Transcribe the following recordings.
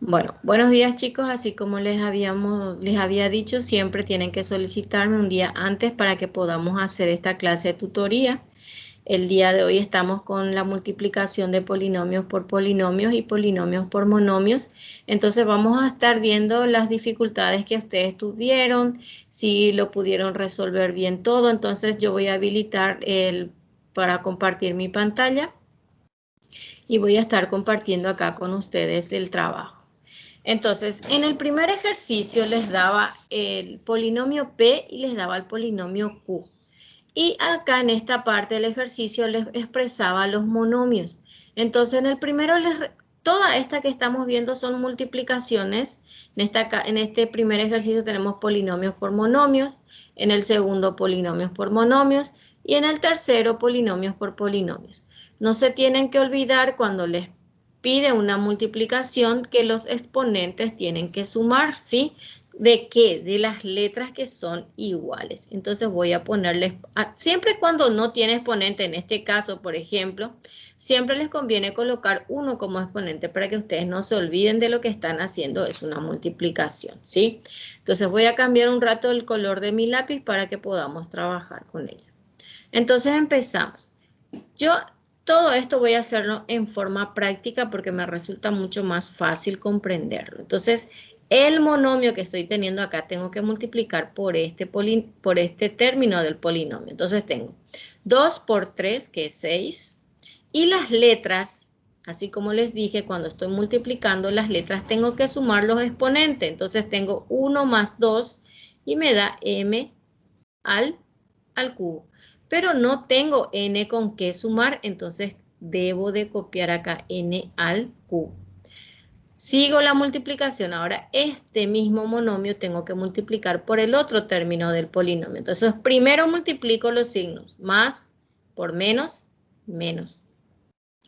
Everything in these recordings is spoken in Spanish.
Bueno, buenos días chicos, así como les había dicho, siempre tienen que solicitarme un día antes para que podamos hacer esta clase de tutoría. El día de hoy estamos con la multiplicación de polinomios por polinomios y polinomios por monomios. Entonces vamos a estar viendo las dificultades que ustedes tuvieron, si lo pudieron resolver bien todo. Entonces yo voy a habilitar para compartir mi pantalla y voy a estar compartiendo acá con ustedes el trabajo. Entonces, en el primer ejercicio les daba el polinomio P y les daba el polinomio Q. Y acá en esta parte del ejercicio les expresaba los monomios. Entonces, en el primero, toda esta que estamos viendo son multiplicaciones. En este primer ejercicio tenemos polinomios por monomios, en el segundo polinomios por monomios y en el tercero polinomios por polinomios. No se tienen que olvidar cuando les pide una multiplicación que los exponentes tienen que sumar, ¿sí? ¿De qué? De las letras que son iguales. Entonces voy a ponerles, siempre cuando no tiene exponente, en este caso, por ejemplo, siempre les conviene colocar 1 como exponente para que ustedes no se olviden de lo que están haciendo, es una multiplicación, ¿sí? Entonces voy a cambiar un rato el color de mi lápiz para que podamos trabajar con ella. Entonces empezamos. Todo esto voy a hacerlo en forma práctica porque me resulta mucho más fácil comprenderlo. Entonces, el monomio que estoy teniendo acá tengo que multiplicar por este término del polinomio. Entonces tengo 2 por 3, que es 6, y las letras, así como les dije, cuando estoy multiplicando las letras tengo que sumar los exponentes. Entonces tengo 1 más 2 y me da m al cubo. Pero no tengo n con qué sumar, entonces debo de copiar acá n al cubo. Sigo la multiplicación. Ahora este mismo monomio tengo que multiplicar por el otro término del polinomio. Entonces primero multiplico los signos. Más por menos, menos.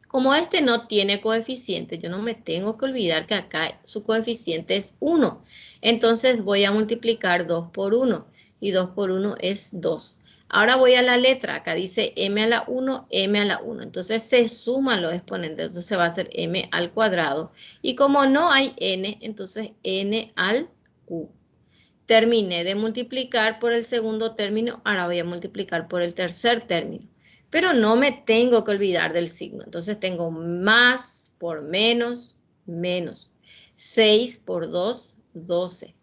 Como este no tiene coeficiente, yo no me tengo que olvidar que acá su coeficiente es 1. Entonces voy a multiplicar 2 por 1. Y 2 por 1 es 2. Ahora voy a la letra. Acá dice m a la 1, m a la 1. Entonces se suman los exponentes. Entonces va a ser m al cuadrado. Y como no hay n, entonces n al cubo. Terminé de multiplicar por el segundo término. Ahora voy a multiplicar por el tercer término. Pero no me tengo que olvidar del signo. Entonces tengo más por menos, menos. 6 por 2, 12.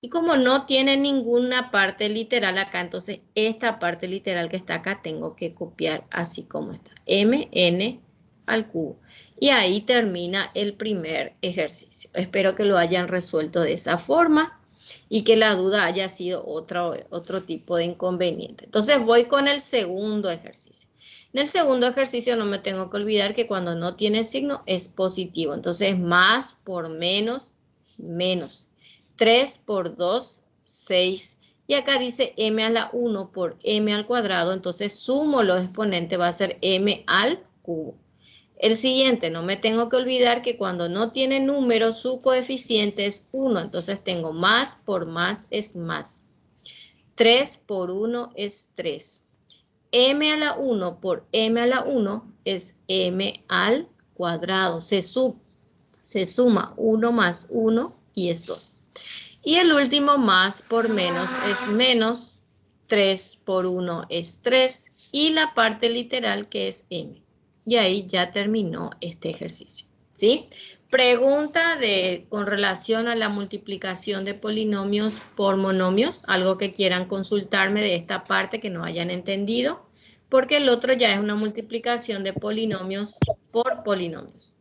Y como no tiene ninguna parte literal acá, entonces esta parte literal que está acá tengo que copiar así como está. mn al cubo. Y ahí termina el primer ejercicio. Espero que lo hayan resuelto de esa forma y que la duda haya sido otro tipo de inconveniente. Entonces voy con el segundo ejercicio. En el segundo ejercicio no me tengo que olvidar que cuando no tiene signo es positivo. Entonces más por menos, menos. 3 por 2, 6. Y acá dice m a la 1 por m al cuadrado. Entonces sumo los exponentes, va a ser m al cubo. El siguiente, no me tengo que olvidar que cuando no tiene número, su coeficiente es 1. Entonces tengo más por más es más. 3 por 1 es 3. M a la 1 por m a la 1 es m al cuadrado. Se suma 1 más 1 y es 2. Y el último, más por menos es menos. 3 por 1 es 3. Y la parte literal que es m. Y ahí ya terminó este ejercicio, ¿sí? Pregunta con relación a la multiplicación de polinomios por monomios, algo que quieran consultarme de esta parte que no hayan entendido, porque el otro ya es una multiplicación de polinomios por polinomios.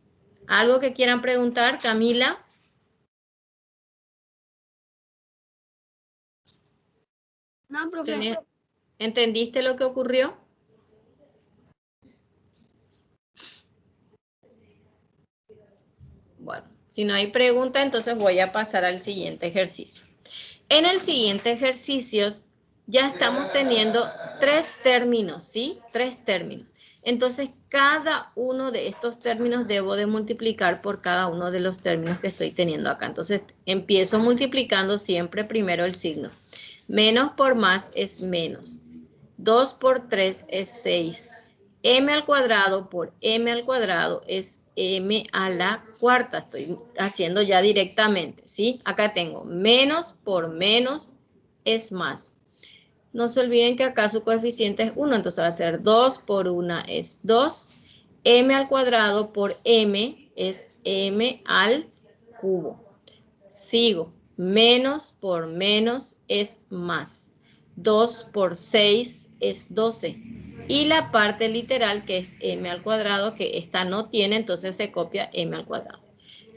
¿Algo que quieran preguntar, Camila? No, profe. ¿Entendiste lo que ocurrió? Bueno, si no hay pregunta, entonces voy a pasar al siguiente ejercicio. En el siguiente ejercicio ya estamos teniendo 3 términos, ¿sí? 3 términos. Entonces, cada uno de estos términos debo de multiplicar por cada uno de los términos que estoy teniendo acá. Entonces, empiezo multiplicando siempre primero el signo. Menos por más es menos. 2 por 3 es 6. M al cuadrado por m al cuadrado es m a la cuarta. Estoy haciendo ya directamente, ¿sí? Acá tengo menos por menos es más. No se olviden que acá su coeficiente es 1, entonces va a ser 2 por 1 es 2. M al cuadrado por m es m al cubo. Sigo. Menos por menos es más. 2 por 6 es 12. Y la parte literal que es m al cuadrado, que esta no tiene, entonces se copia m al cuadrado.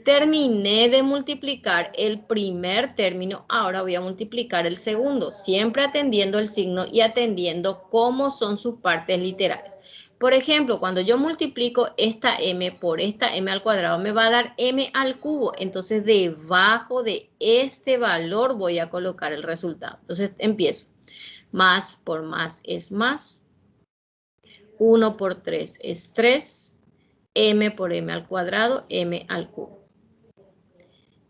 Terminé de multiplicar el primer término, ahora voy a multiplicar el segundo, siempre atendiendo el signo y atendiendo cómo son sus partes literales. Por ejemplo, cuando yo multiplico esta m por esta m al cuadrado, me va a dar m al cubo. Entonces, debajo de este valor voy a colocar el resultado. Entonces, empiezo. Más por más es más. 1 por 3 es 3. M por m al cuadrado, m al cubo.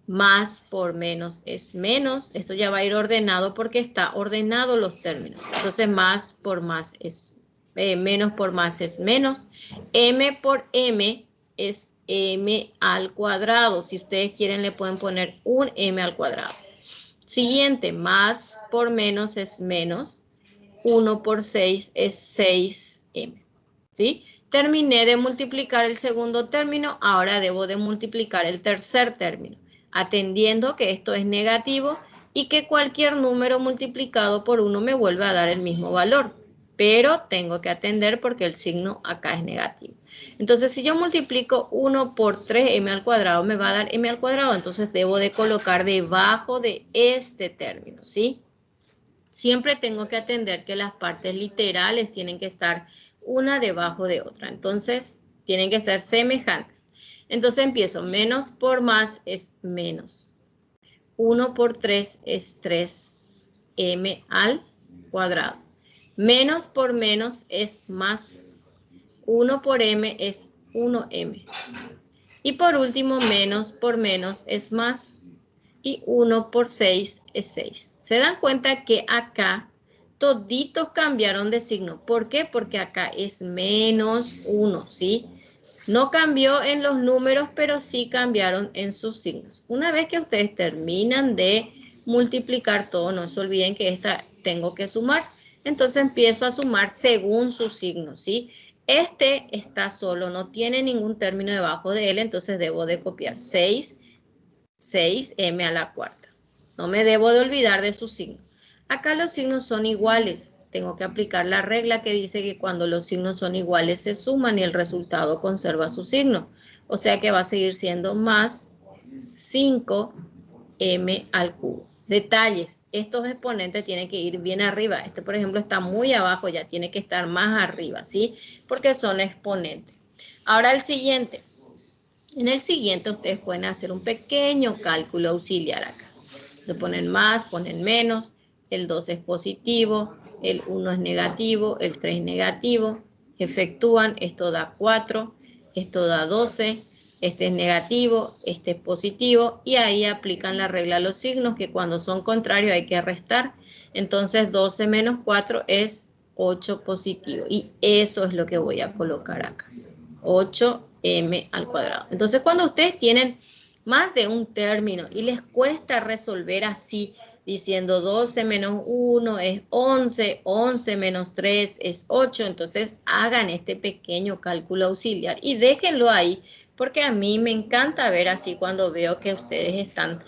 Más por menos es menos. Esto ya va a ir ordenado porque está ordenado los términos. Entonces, más por más es menos por más es menos. M por m es m al cuadrado. Si ustedes quieren, le pueden poner un m al cuadrado. Siguiente, más por menos es menos. 1 por 6 es 6m. ¿Sí? Terminé de multiplicar el segundo término. Ahora debo de multiplicar el tercer término, atendiendo que esto es negativo y que cualquier número multiplicado por 1 me vuelve a dar el mismo valor. Pero tengo que atender porque el signo acá es negativo. Entonces, si yo multiplico 1 por 3m al cuadrado, me va a dar m al cuadrado. Entonces, debo de colocar debajo de este término, ¿sí? Siempre tengo que atender que las partes literales tienen que estar una debajo de otra. Entonces, tienen que ser semejantes. Entonces, empiezo. Menos por más es menos. 1 por 3 es 3m al cuadrado. Menos por menos es más. 1 por m es 1m. Y por último, menos por menos es más. Y 1 por 6 es 6. ¿Se dan cuenta que acá toditos cambiaron de signo? ¿Por qué? Porque acá es menos 1, ¿sí? No cambió en los números, pero sí cambiaron en sus signos. Una vez que ustedes terminan de multiplicar todo, no se olviden que esta tengo que sumar. Entonces empiezo a sumar según su signo, ¿sí? Este está solo, no tiene ningún término debajo de él, entonces debo de copiar 6m a la cuarta. No me debo de olvidar de su signo. Acá los signos son iguales. Tengo que aplicar la regla que dice que cuando los signos son iguales se suman y el resultado conserva su signo. O sea que va a seguir siendo más 5m al cubo. Detalles. Estos exponentes tienen que ir bien arriba. Este, por ejemplo, está muy abajo, ya tiene que estar más arriba, ¿sí? Porque son exponentes. Ahora el siguiente. En el siguiente ustedes pueden hacer un pequeño cálculo auxiliar acá. Se ponen más, ponen menos, el 2 es positivo, el 1 es negativo, el 3 es negativo, efectúan, esto da 4, esto da 12, este es negativo, este es positivo y ahí aplican la regla a los signos que cuando son contrarios hay que restar. Entonces 12 menos 4 es 8 positivo y eso es lo que voy a colocar acá. 8m al cuadrado. Entonces, cuando ustedes tienen más de un término y les cuesta resolver así, diciendo 12 menos 1 es 11, 11 menos 3 es 8, entonces hagan este pequeño cálculo auxiliar y déjenlo ahí, porque a mí me encanta ver así cuando veo que ustedes están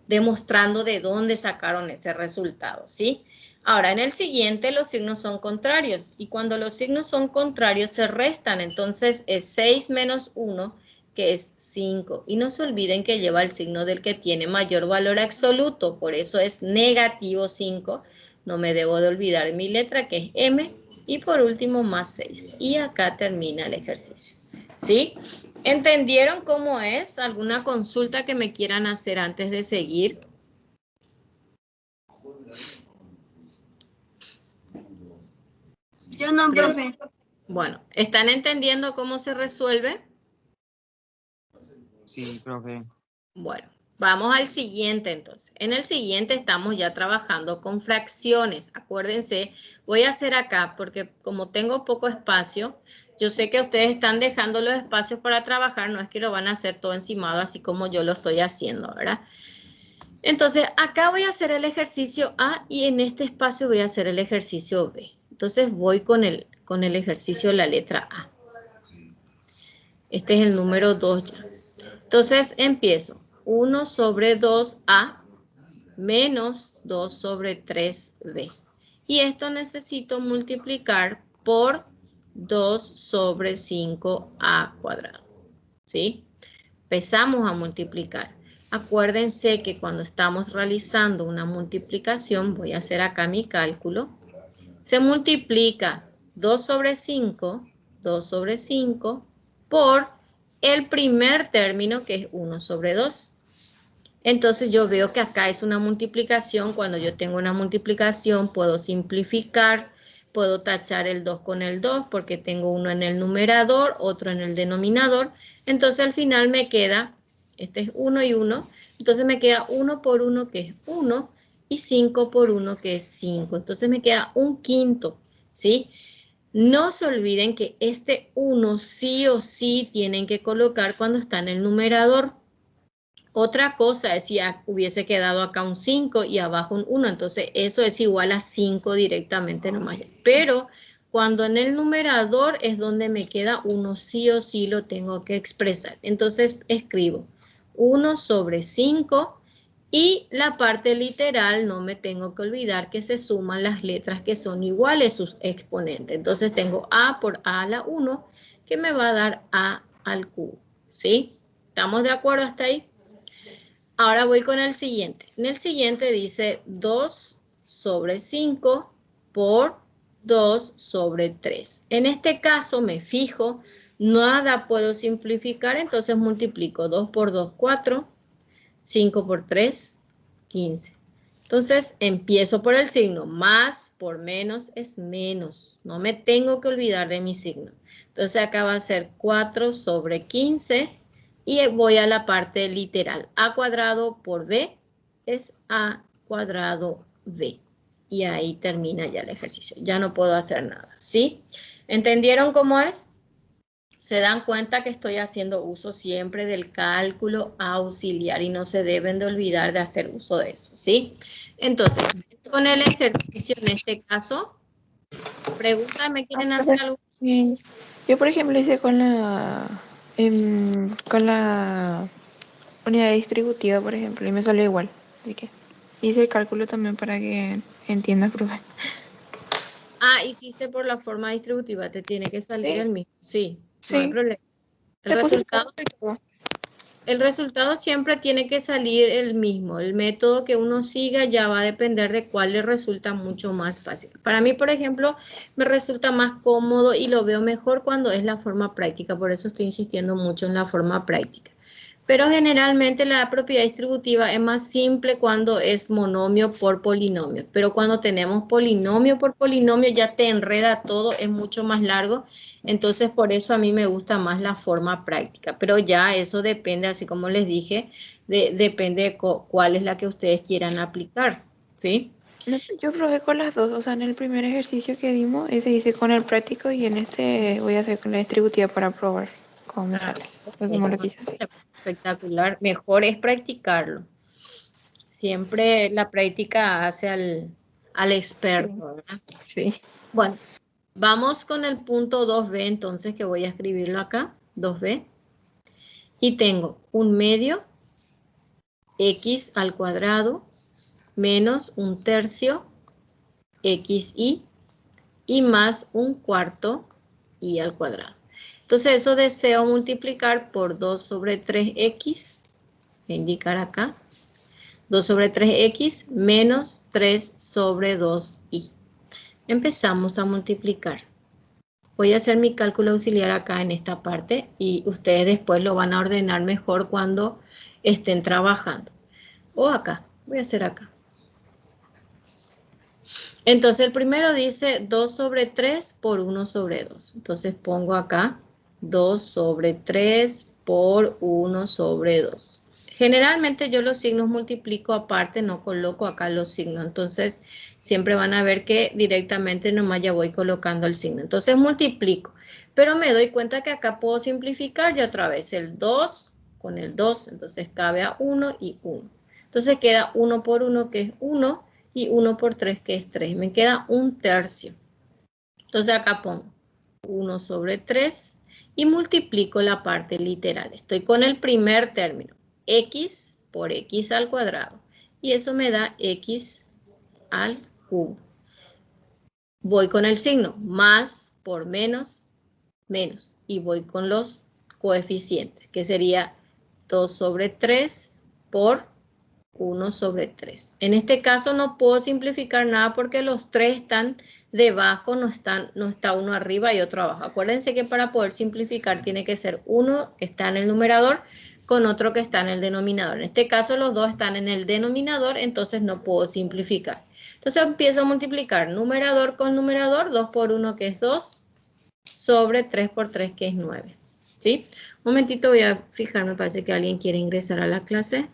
demostrando de dónde sacaron ese resultado, ¿sí? Ahora, en el siguiente los signos son contrarios y cuando los signos son contrarios se restan, entonces es 6 menos 1, que es 5. Y no se olviden que lleva el signo del que tiene mayor valor absoluto, por eso es negativo 5. No me debo de olvidar mi letra que es M y por último más 6. Y acá termina el ejercicio, ¿sí? ¿Entendieron cómo es? ¿Alguna consulta que me quieran hacer antes de seguir? Yo no, profe. Bueno, ¿están entendiendo cómo se resuelve? Sí, profe. Bueno, Vamos al siguiente entonces. En el siguiente estamos ya trabajando con fracciones. Acuérdense, voy a hacer acá porque como tengo poco espacio, yo sé que ustedes están dejando los espacios para trabajar, no es que lo van a hacer todo encimado así como yo lo estoy haciendo, ¿verdad? Entonces, acá voy a hacer el ejercicio A y en este espacio voy a hacer el ejercicio B. Entonces, voy con el ejercicio de la letra A. Este es el número 2 ya. Entonces, empiezo. 1 sobre 2A menos 2 sobre 3B. Y esto necesito multiplicar por 2 sobre 5A cuadrado. ¿Sí? Empezamos a multiplicar. Acuérdense que cuando estamos realizando una multiplicación, voy a hacer acá mi cálculo, se multiplica 2 sobre 5 por el primer término que es 1 sobre 2. Entonces yo veo que acá es una multiplicación. Cuando yo tengo una multiplicación puedo simplificar, puedo tachar el 2 con el 2 porque tengo uno en el numerador, otro en el denominador. Entonces al final me queda, este es 1 y 1, entonces me queda 1 por 1 que es 1 y 5 por 1 que es 5. Entonces me queda un quinto, ¿sí? No se olviden que este 1 sí o sí tienen que colocar cuando está en el numerador. Otra cosa es si hubiese quedado acá un 5 y abajo un 1, entonces eso es igual a 5 directamente nomás. Pero cuando en el numerador es donde me queda 1, sí o sí lo tengo que expresar. Entonces escribo 1 sobre 5 y la parte literal no me tengo que olvidar que se suman las letras que son iguales sus exponentes. Entonces tengo A por A a la 1 que me va a dar A al cubo, ¿sí? ¿Estamos de acuerdo hasta ahí? Ahora voy con el siguiente. En el siguiente dice 2 sobre 5 por 2 sobre 3. En este caso me fijo, nada puedo simplificar, entonces multiplico 2 por 2, 4, 5 por 3, 15. Entonces empiezo por el signo, más por menos es menos. No me tengo que olvidar de mi signo. Entonces acá va a ser 4 sobre 15. Y voy a la parte literal. A cuadrado por B es A cuadrado B. Y ahí termina ya el ejercicio. Ya no puedo hacer nada, ¿sí? ¿Entendieron cómo es? Se dan cuenta que estoy haciendo uso siempre del cálculo auxiliar y no se deben de olvidar de hacer uso de eso, ¿sí? Entonces, con el ejercicio en este caso, pregúntame, ¿quieren hacer algo? Yo, por ejemplo, hice con la unidad distributiva, por ejemplo, y me salió igual. Así que hice el cálculo también para que entiendas, profe. Ah, hiciste por la forma distributiva, te tiene que salir Sí, el mismo. Sí, no hay sí. problema. Te puse el cálculo y todo. El resultado siempre tiene que salir el mismo. El método que uno siga ya va a depender de cuál le resulta mucho más fácil. Para mí, por ejemplo, me resulta más cómodo y lo veo mejor cuando es la forma práctica. Por eso estoy insistiendo mucho en la forma práctica. Pero generalmente la propiedad distributiva es más simple cuando es monomio por polinomio. Pero cuando tenemos polinomio por polinomio ya te enreda todo, es mucho más largo. Entonces por eso a mí me gusta más la forma práctica. Pero ya eso depende, así como les dije, depende de cuál es la que ustedes quieran aplicar. ¿Sí? No, yo probé con las dos, o sea, en el primer ejercicio que dimos, ese hice con el práctico y en este voy a hacer con la distributiva para probar cómo me sale. Entonces me lo quise así. Espectacular. Mejor es practicarlo. Siempre la práctica hace al experto, ¿verdad? Sí. Bueno, vamos con el punto 2b, entonces, que voy a escribirlo acá, 2b. Y tengo un medio, x al cuadrado, menos un tercio, xy, y más un cuarto, y al cuadrado. Entonces, eso deseo multiplicar por 2 sobre 3x, voy a indicar acá, 2 sobre 3x menos 3 sobre 2y. Empezamos a multiplicar. Voy a hacer mi cálculo auxiliar acá en esta parte y ustedes después lo van a ordenar mejor cuando estén trabajando. O acá, voy a hacer acá. Entonces el primero dice 2 sobre 3 por 1 sobre 2. Entonces pongo acá 2 sobre 3 por 1 sobre 2. Generalmente yo los signos multiplico aparte, no coloco acá los signos. Entonces, siempre van a ver que directamente nomás ya voy colocando el signo. Entonces, multiplico. Pero me doy cuenta que acá puedo simplificar ya otra vez el 2 con el 2. Entonces, cabe a 1 y 1. Entonces, queda 1 por 1, que es 1, y 1 por 3, que es 3. Me queda 1/3. Entonces, acá pongo 1 sobre 3 y multiplico la parte literal. Estoy con el primer término. X por X al cuadrado. Y eso me da X al cubo. Voy con el signo. Más por menos, menos. Y voy con los coeficientes, que sería 2 sobre 3 por 1 sobre 3. En este caso no puedo simplificar nada porque los 3 están debajo, no está uno arriba y otro abajo. Acuérdense que para poder simplificar tiene que ser uno que está en el numerador con otro que está en el denominador. En este caso los dos están en el denominador, entonces no puedo simplificar. Entonces empiezo a multiplicar numerador con numerador, 2 por 1 que es 2, sobre 3 por 3 que es 9. ¿Sí? Un momentito voy a fijar, me parece que alguien quiere ingresar a la clase.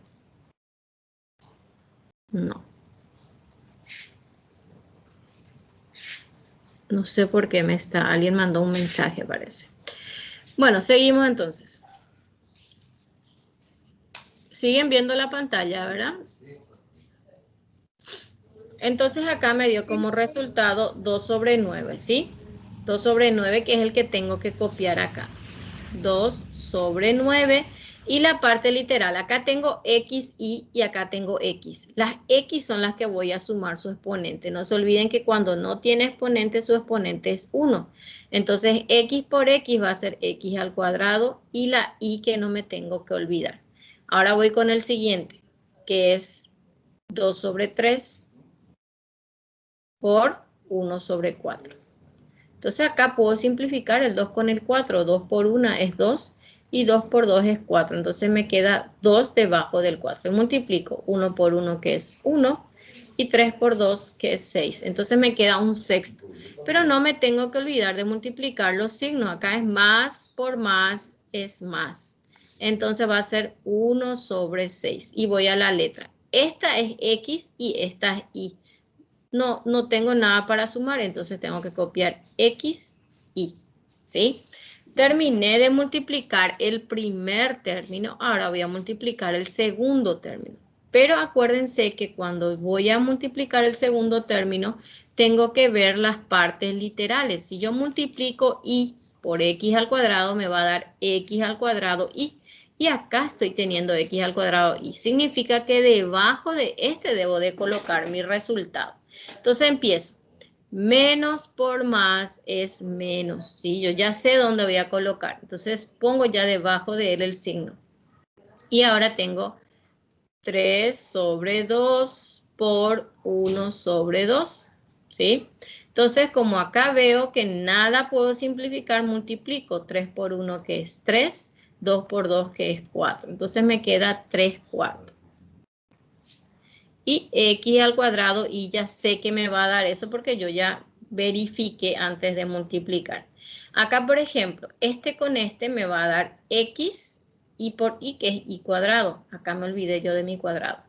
No. No sé por qué alguien mandó un mensaje, parece. Bueno, seguimos entonces. Siguen viendo la pantalla, ¿verdad? Entonces acá me dio como resultado 2 sobre 9, ¿sí? 2 sobre 9, que es el que tengo que copiar acá. 2 sobre 9. Y la parte literal, acá tengo X, y acá tengo X. Las X son las que voy a sumar su exponente. No se olviden que cuando no tiene exponente, su exponente es 1. Entonces, X por X va a ser X al cuadrado y la Y que no me tengo que olvidar. Ahora voy con el siguiente, que es 2 sobre 3 por 1 sobre 4. Entonces acá puedo simplificar el 2 con el 4. 2 por 1 es 2 y 2 por 2 es 4. Entonces me queda 2 debajo del 4. Y multiplico 1 por 1 que es 1 y 3 por 2 que es 6. Entonces me queda un sexto. Pero no me tengo que olvidar de multiplicar los signos. Acá es más por más es más. Entonces va a ser 1 sobre 6. Y voy a la letra. Esta es X y esta es Y. No tengo nada para sumar, entonces tengo que copiar X, Y, ¿sí? Terminé de multiplicar el primer término, ahora voy a multiplicar el segundo término. Pero acuérdense que cuando voy a multiplicar el segundo término, tengo que ver las partes literales. Si yo multiplico Y por X al cuadrado, me va a dar X al cuadrado Y. Y acá estoy teniendo X al cuadrado Y. Significa que debajo de este debo de colocar mi resultado. Entonces empiezo. Menos por más es menos, ¿sí? Yo ya sé dónde voy a colocar. Entonces pongo ya debajo de él el signo. Y ahora tengo 3 sobre 2 por 1 sobre 2, ¿sí? Entonces, como acá veo que nada puedo simplificar, multiplico 3 por 1 que es 3, 2 por 2 que es 4. Entonces me queda 3 cuartos. Y X al cuadrado, y ya sé que me va a dar eso porque yo ya verifiqué antes de multiplicar. Acá, por ejemplo, este con este me va a dar X y por Y, que es Y cuadrado. Acá me olvidé yo de mi cuadrado.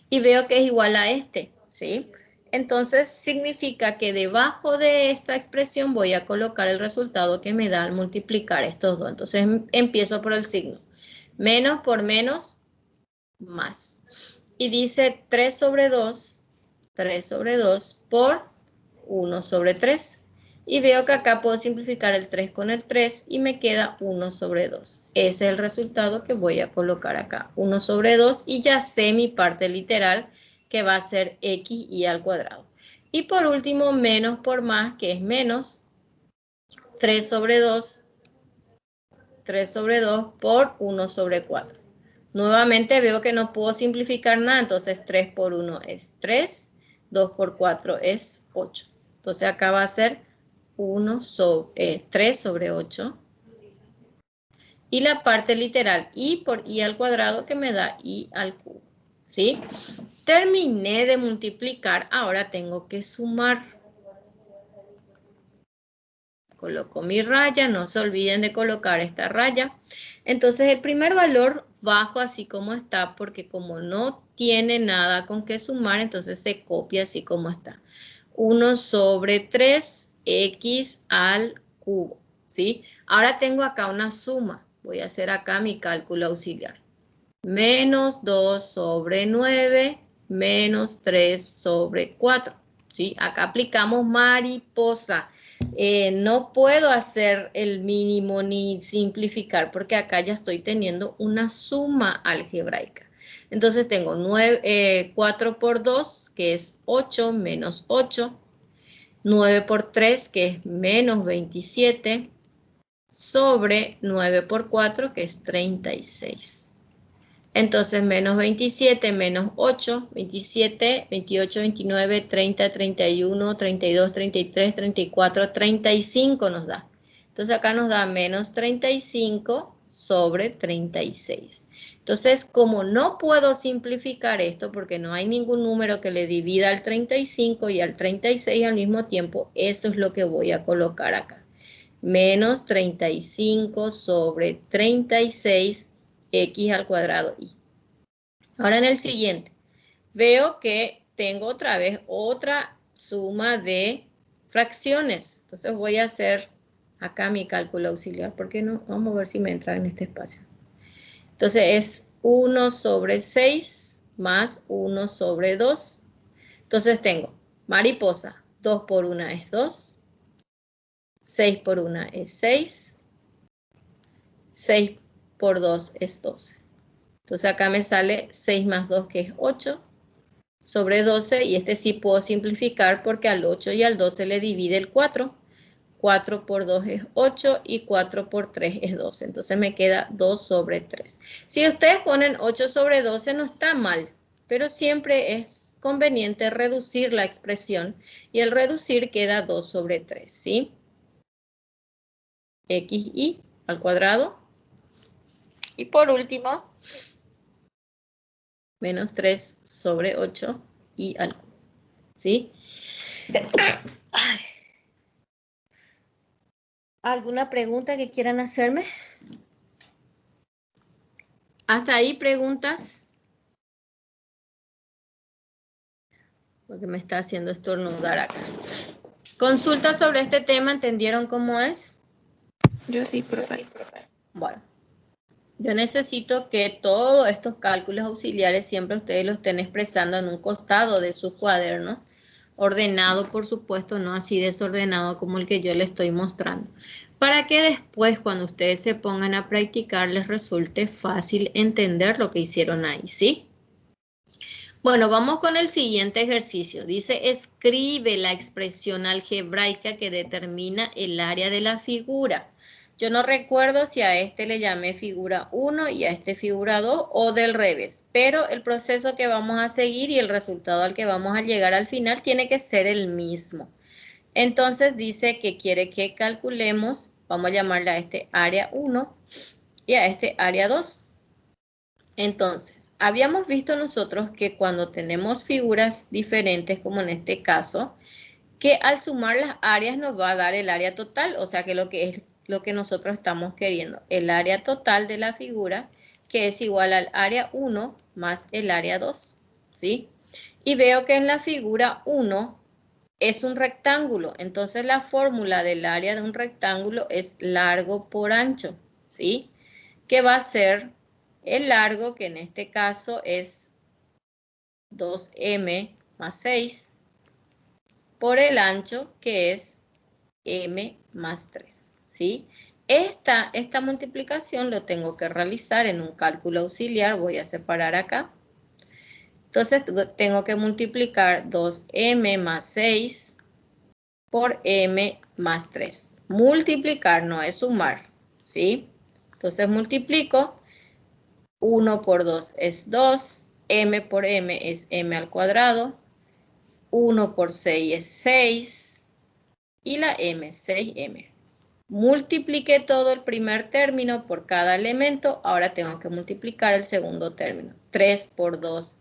Y veo que es igual a este, ¿sí? Entonces, significa que debajo de esta expresión voy a colocar el resultado que me da al multiplicar estos dos. Entonces, empiezo por el signo. Menos por menos, más. Y dice 3 sobre 2 por 1 sobre 3. Y veo que acá puedo simplificar el 3 con el 3 y me queda 1 sobre 2. Ese es el resultado que voy a colocar acá. 1 sobre 2 y ya sé mi parte literal que va a ser X y al cuadrado. Y por último, menos por más, que es menos 3 sobre 2 por 1 sobre 4. Nuevamente veo que no puedo simplificar nada, entonces 3 por 1 es 3, 2 por 4 es 8. Entonces acá va a ser 3 sobre 8. Y la parte literal, Y por Y al cuadrado, que me da Y al cubo. ¿Sí? Terminé de multiplicar, ahora tengo que sumar. Coloco mi raya, no se olviden de colocar esta raya. Entonces el primer valor bajo así como está, porque como no tiene nada con qué sumar, entonces se copia así como está. 1 sobre 3, x al cubo, ¿sí? Ahora tengo acá una suma. Voy a hacer acá mi cálculo auxiliar. Menos 2 sobre 9, menos 3 sobre 4. ¿Sí? Acá aplicamos mariposa. No puedo hacer el mínimo ni simplificar porque acá ya estoy teniendo una suma algebraica. Entonces tengo 4 por 2, que es 8, menos 8. 9 por 3, que es menos 27, sobre 9 por 4, que es 36. Entonces, menos 27, menos 8, 27, 28, 29, 30, 31, 32, 33, 34, 35 nos da. Entonces, acá nos da menos 35 sobre 36. Entonces, como no puedo simplificar esto, porque no hay ningún número que le divida al 35 y al 36 al mismo tiempo, eso es lo que voy a colocar acá. Menos 35 sobre 36 x al cuadrado y. Ahora en el siguiente, veo que tengo otra vez otra suma de fracciones. Entonces voy a hacer acá mi cálculo auxiliar. ¿Por qué no? Vamos a ver si me entra en este espacio. Entonces es 1 sobre 6 más 1 sobre 2. Entonces tengo mariposa. 2 por 1 es 2. 6 por 1 es 6. 6 por 2 es 12. Entonces acá me sale 6 más 2, que es 8, sobre 12, y este sí puedo simplificar porque al 8 y al 12 le divide el 4. 4 por 2 es 8 y 4 por 3 es 12. Entonces me queda 2 sobre 3. Si ustedes ponen 8 sobre 12 no está mal, pero siempre es conveniente reducir la expresión y el reducir queda 2 sobre 3, ¿sí? XY al cuadrado. Y por último, menos 3 sobre 8 y al cubo, ¿sí? ¿Alguna pregunta que quieran hacerme? ¿Hasta ahí preguntas? Porque me está haciendo estornudar acá. ¿Consulta sobre este tema? ¿Entendieron cómo es? Yo sí, profe. Bueno, yo necesito que todos estos cálculos auxiliares siempre ustedes los estén expresando en un costado de su cuaderno, ordenado, por supuesto, no así desordenado como el que yo les estoy mostrando, para que después, cuando ustedes se pongan a practicar, les resulte fácil entender lo que hicieron ahí, ¿sí? Bueno, vamos con el siguiente ejercicio. Dice, escribe la expresión algebraica que determina el área de la figura. Yo no recuerdo si a este le llamé figura 1 y a este figura 2 o del revés, pero el proceso que vamos a seguir y el resultado al que vamos a llegar al final tiene que ser el mismo. Entonces dice que quiere que calculemos, vamos a llamarle a este área 1 y a este área 2. Entonces, habíamos visto nosotros que cuando tenemos figuras diferentes, como en este caso, que al sumar las áreas nos va a dar el área total, o sea que lo que es lo que nosotros estamos queriendo, el área total de la figura, que es igual al área 1 más el área 2, ¿sí? Y veo que en la figura 1 es un rectángulo, entonces la fórmula del área de un rectángulo es largo por ancho, ¿sí? Que va a ser el largo, que en este caso es 2m más 6, por el ancho, que es m más 3, ¿sí? Esta multiplicación lo tengo que realizar en un cálculo auxiliar, voy a separar acá. Entonces tengo que multiplicar 2m más 6 por m más 3. Multiplicar no es sumar, ¿sí? Entonces multiplico. 1 por 2 es 2, m por m es m al cuadrado, 1 por 6 es 6 y la m, 6m. Multipliqué todo el primer término por cada elemento, ahora tengo que multiplicar el segundo término. 3 por 2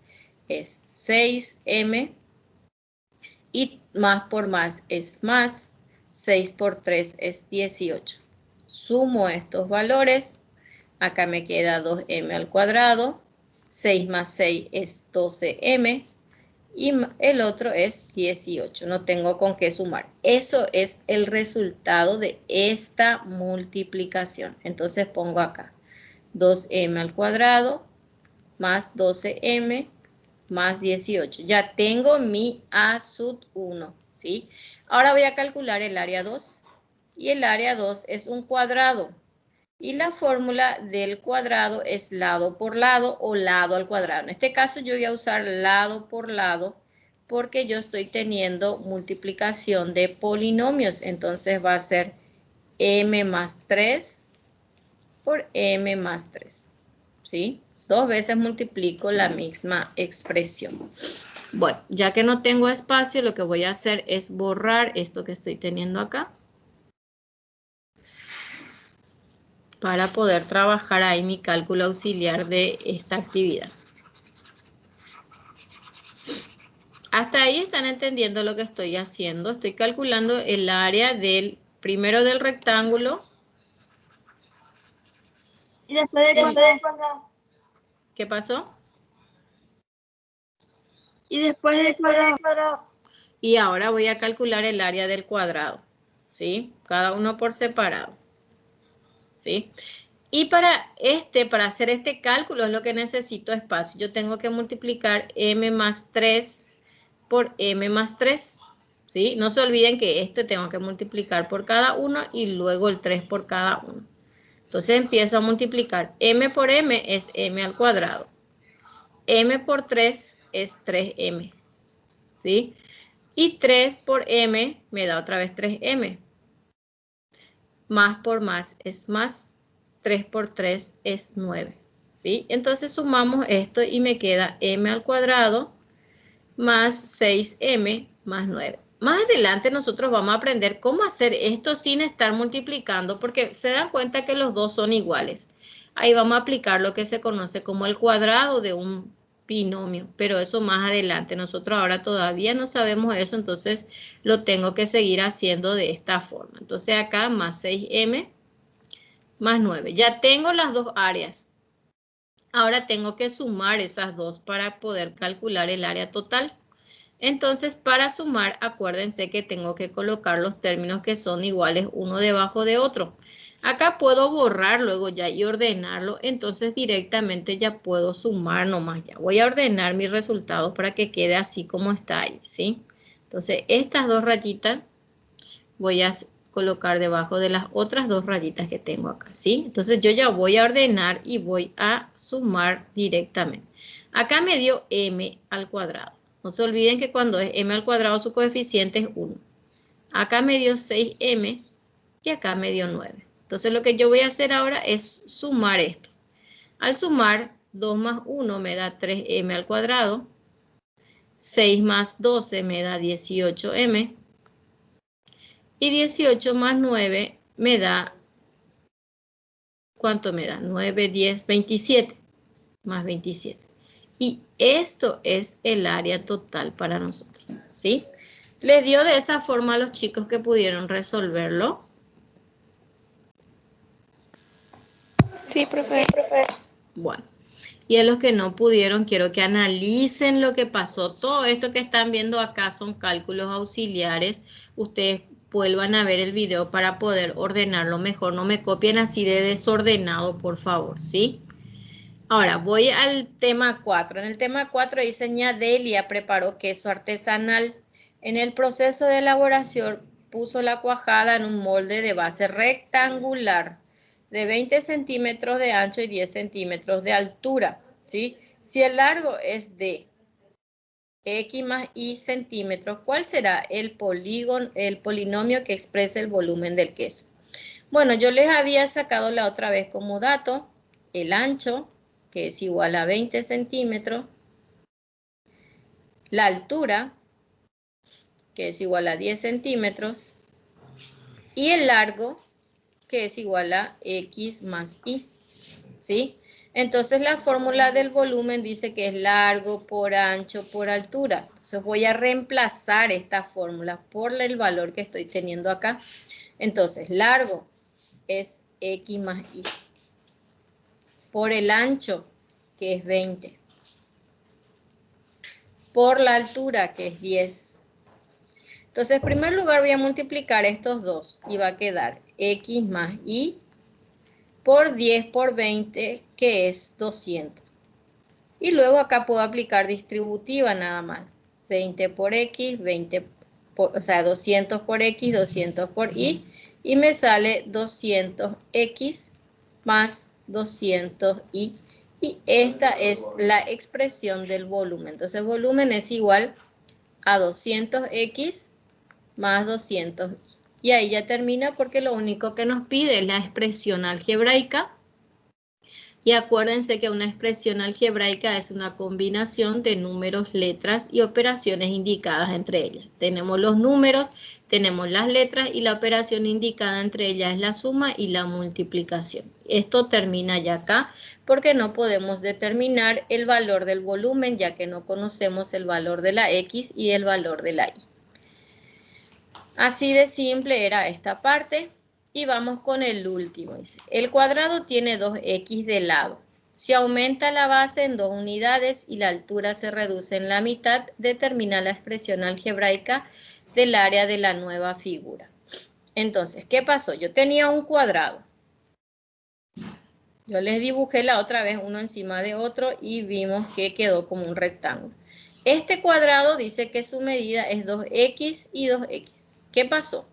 es 6m y más por más es más, 6 por 3 es 18. Sumo estos valores. Acá me queda 2m al cuadrado. 6 más 6 es 12m. Y el otro es 18. No tengo con qué sumar. Eso es el resultado de esta multiplicación. Entonces pongo acá 2m al cuadrado más 12m más 18. Ya tengo mi A sub 1, ¿sí? Ahora voy a calcular el área 2. Y el área 2 es un cuadrado. Y la fórmula del cuadrado es lado por lado o lado al cuadrado. En este caso yo voy a usar lado por lado porque yo estoy teniendo multiplicación de polinomios. Entonces va a ser m más 3 por m más 3. ¿Sí? 2 veces multiplico la misma expresión. Bueno, ya que no tengo espacio, lo que voy a hacer es borrar esto que estoy teniendo acá. Para poder trabajar ahí mi cálculo auxiliar de esta actividad. Hasta ahí están entendiendo lo que estoy haciendo. Estoy calculando el área del primero del rectángulo. Y después de cuadrado. ¿Qué pasó? Y después de cuadrado. Y ahora voy a calcular el área del cuadrado. ¿Sí? Cada uno por separado. ¿Sí? Y para hacer este cálculo es lo que necesito espacio. Yo tengo que multiplicar m más 3 por m más 3. ¿Sí? No se olviden que tengo que multiplicar por cada uno y luego el 3 por cada uno. Entonces empiezo a multiplicar. M por m es m al cuadrado. M por 3 es 3m. ¿Sí? Y 3 por m me da otra vez 3m. Más por más es más. 3 por 3 es 9. ¿Sí? Entonces sumamos esto y me queda m al cuadrado más 6m más 9. Más adelante nosotros vamos a aprender cómo hacer esto sin estar multiplicando, porque se dan cuenta que los dos son iguales. Ahí vamos a aplicar lo que se conoce como el cuadrado de un binomio, pero eso más adelante. Nosotros ahora todavía no sabemos eso, entonces lo tengo que seguir haciendo de esta forma. Entonces acá más 6m más 9. Ya tengo las dos áreas. Ahora tengo que sumar esas dos para poder calcular el área total. Entonces, para sumar, acuérdense que tengo que colocar los términos que son iguales uno debajo de otro. Acá puedo borrar luego ya y ordenarlo, entonces directamente ya puedo sumar nomás ya. Voy a ordenar mis resultados para que quede así como está ahí, ¿sí? Entonces, estas dos rayitas voy a colocar debajo de las otras dos rayitas que tengo acá, ¿sí? Entonces, yo ya voy a ordenar y voy a sumar directamente. Acá me dio m al cuadrado. No se olviden que cuando es m al cuadrado su coeficiente es 1. Acá me dio 6m y acá me dio 9. Entonces lo que yo voy a hacer ahora es sumar esto. Al sumar 2 más 1 me da 3m al cuadrado. 6 más 12 me da 18m. Y 18 más 9 me da, ¿cuánto me da? 9, 10, 27. Más 27. Y esto es el área total para nosotros, ¿sí? ¿Le dio de esa forma a los chicos que pudieron resolverlo? Sí, profe. Bueno, y a los que no pudieron, quiero que analicen lo que pasó. Todo esto que están viendo acá son cálculos auxiliares. Ustedes vuelvan a ver el video para poder ordenarlo mejor. No me copien así de desordenado, por favor, ¿sí? Ahora, voy al tema 4. En el tema 4 dice, Delia preparó queso artesanal. En el proceso de elaboración puso la cuajada en un molde de base rectangular de 20 centímetros de ancho y 10 centímetros de altura, ¿sí? Si el largo es de x más y centímetros, ¿cuál será el polinomio que expresa el volumen del queso? Bueno, yo les había sacado la otra vez como dato el ancho, que es igual a 20 centímetros, la altura, que es igual a 10 centímetros, y el largo, que es igual a x más y, ¿sí? Entonces la fórmula del volumen dice que es largo por ancho por altura. Entonces voy a reemplazar esta fórmula por el valor que estoy teniendo acá. Entonces largo es X más Y. Por el ancho, que es 20. Por la altura, que es 10. Entonces, en primer lugar voy a multiplicar estos dos y va a quedar X más Y por 10 por 20, que es 200. Y luego acá puedo aplicar distributiva nada más. 20 por X, 20 por, o sea, 200 por X, 200 por Y. Y me sale 200X más 200Y. Y esta es la expresión del volumen. Entonces, volumen es igual a 200X más 200Y. Y ahí ya termina porque lo único que nos pide es la expresión algebraica. Y acuérdense que una expresión algebraica es una combinación de números, letras y operaciones indicadas entre ellas. Tenemos los números, tenemos las letras y la operación indicada entre ellas es la suma y la multiplicación. Esto termina ya acá porque no podemos determinar el valor del volumen ya que no conocemos el valor de la X y el valor de la Y. Así de simple era esta parte. Y vamos con el último. Dice, el cuadrado tiene 2x de lado. Si aumenta la base en 2 unidades y la altura se reduce en la mitad, determina la expresión algebraica del área de la nueva figura. Entonces, ¿qué pasó? Yo tenía un cuadrado. Yo les dibujé la otra vez uno encima de otro y vimos que quedó como un rectángulo. Este cuadrado dice que su medida es 2x y 2x. ¿Qué pasó?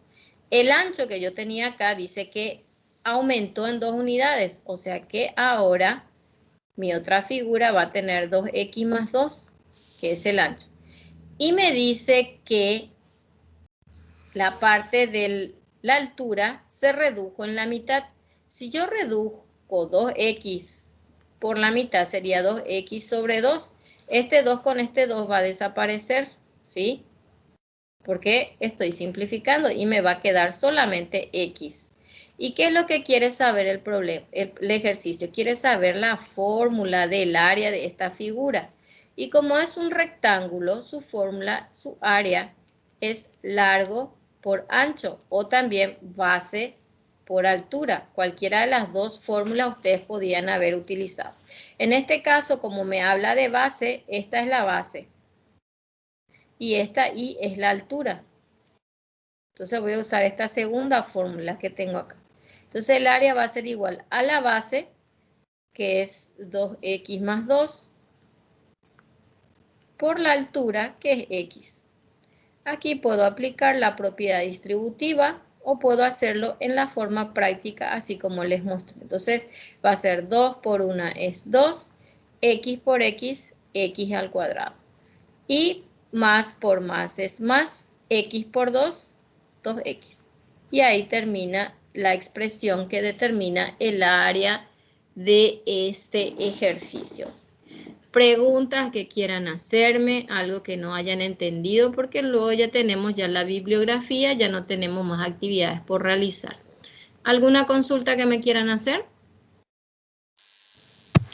El ancho que yo tenía acá dice que aumentó en 2 unidades, o sea que ahora mi otra figura va a tener 2x más 2, que es el ancho. Y me dice que la parte de la altura se redujo en la mitad. Si yo reduzco 2x por la mitad, sería 2x sobre 2. Este 2 con este 2 va a desaparecer, ¿sí? Porque estoy simplificando y me va a quedar solamente X. ¿Y qué es lo que quiere saber el problema, el ejercicio? Quiere saber la fórmula del área de esta figura. Y como es un rectángulo, su fórmula, su área es largo por ancho o también base por altura. Cualquiera de las dos fórmulas ustedes podían haber utilizado. En este caso, como me habla de base, esta es la base. Y esta Y es la altura. Entonces voy a usar esta segunda fórmula que tengo acá. Entonces el área va a ser igual a la base, que es 2x más 2, por la altura, que es x. Aquí puedo aplicar la propiedad distributiva o puedo hacerlo en la forma práctica, así como les mostré. Entonces va a ser 2 por 1 es 2, x por x, x al cuadrado. Y más por más es más, x por 2, 2x. Y ahí termina la expresión que determina el área de este ejercicio. Preguntas que quieran hacerme, algo que no hayan entendido, porque luego ya tenemos ya la bibliografía, ya no tenemos más actividades por realizar. ¿Alguna consulta que me quieran hacer?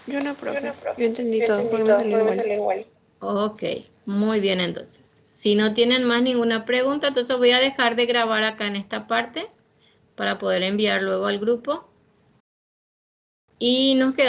Yo no, profe. Yo entendí todo, porque me salió igual. Ok, muy bien entonces. Si no tienen más ninguna pregunta, entonces voy a dejar de grabar acá en esta parte para poder enviar luego al grupo. Y nos quedamos.